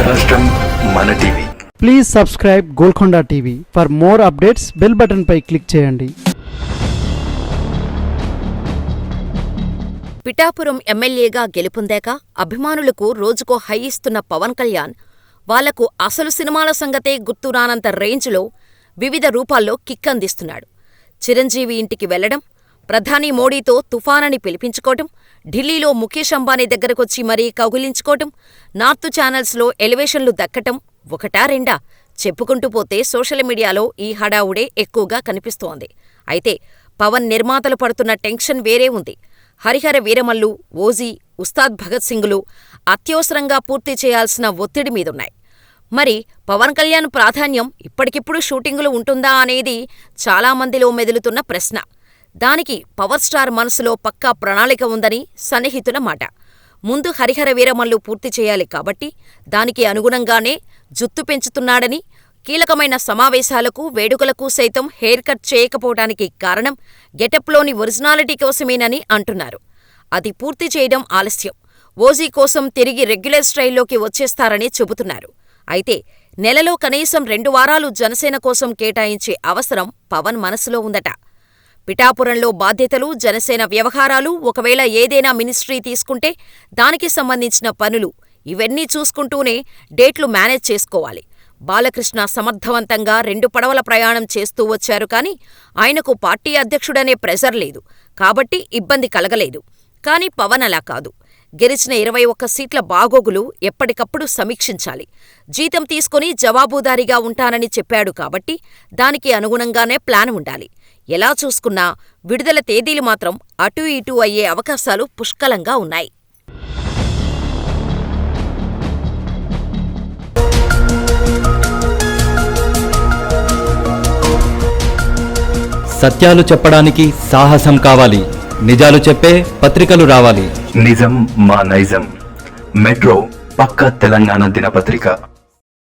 రాష్ట్రం మన TV. Please subscribe Golconda TV. For more updates bell button పై క్లిక్ చేయండి. పిఠాపురం ఎమ్మెల్యేగా గెలుపొందాక అభిమానులకు రోజుకో హై ఇస్తున్న పవన్ కళ్యాణ్ వాళ్లకు అసలు సినిమాల సంగతే గుర్తురానంత రేంజ్లో వివిధ రూపాల్లో కిక్ అందిస్తున్నాడు. చిరంజీవి ఇంటికి వెళ్లడం, ప్రధాని మోడీతో తుఫానని పిలిపించుకోవటం, ఢిల్లీలో ముఖేష్ అంబానీ దగ్గరకొచ్చి మరీ కౌగిలించుకోవటం, నార్త్ ఛానల్స్లో ఎలివేషన్లు దక్కటం ఒకటా రెండా చెప్పుకుంటూ పోతే సోషల్ మీడియాలో ఈ హడావుడే ఎక్కువగా కనిపిస్తోంది. అయితే పవన్ నిర్మాతలు పడుతున్న టెన్షన్ వేరే ఉంది. హరిహర వీరమల్లు, ఓజీ, ఉస్తాద్ భగత్ సింగులు అత్యవసరంగా పూర్తి చేయాల్సిన ఒత్తిడి మీదున్నాయి. మరి పవన్ కళ్యాణ్ ప్రాధాన్యం ఇప్పటికిప్పుడు షూటింగులు ఉంటుందా అనేది చాలామందిలో మెదులుతున్న ప్రశ్న. దానికి పవర్ స్టార్ మనసులో పక్కా ప్రణాళిక ఉందని సన్నిహితుల మాట. ముందు హరిహర వీరమల్లు పూర్తి చేయాలి కాబట్టి దానికి అనుగుణంగానే జుత్తు పెంచుతున్నాడని, కీలకమైన సమావేశాలకు, వేడుకలకు సైతం హెయిర్ కట్ చేయకపోవటానికి కారణం గెటప్లోని ఒరిజినాలిటీ కోసమేనని అంటున్నారు. అది పూర్తి చేయడం ఆలస్యం. ఓజీ కోసం తిరిగి రెగ్యులర్ స్టైల్లోకి వచ్చేస్తారని చెబుతున్నారు. అయితే నెలలో కనీసం 2 వారాలు జనసేన కోసం కేటాయించే అవసరం పవన్ మనసులో ఉందట. పిఠాపురంలో బాధ్యతలు, జనసేన వ్యవహారాలు, ఒకవేళ ఏదైనా మినిస్ట్రీ తీసుకుంటే దానికి సంబంధించిన పనులు, ఇవన్నీ చూసుకుంటూనే డేట్లు మేనేజ్ చేసుకోవాలి. బాలకృష్ణ సమర్థవంతంగా 2 పడవల ప్రయాణం చేస్తూ వచ్చారు కానీ ఆయనకు పార్టీ అధ్యక్షుడనే ప్రెజర్ లేదు కాబట్టి ఇబ్బంది కలగలేదు. కానీ పవన్ అలా కాదు. గెలిచిన 21 సీట్ల బాగోగులు ఎప్పటికప్పుడు సమీక్షించాలి. జీతం తీసుకుని జవాబుదారీగా ఉంటానని చెప్పాడు కాబట్టి దానికి అనుగుణంగానే ప్లాన్ ఉండాలి. ఎలా చూసుకున్నా విడుదల తేదీలు మాత్రం అటూ ఇటూ అయ్యే అవకాశాలు పుష్కలంగా ఉన్నాయి. సత్యాలు చెప్పడానికి సాహసం కావాలి. నిజాలు చెప్పే పత్రికలు రావాలి. నిజం మా నైజం. మెట్రో పక్క తెలంగాణ దినపత్రిక.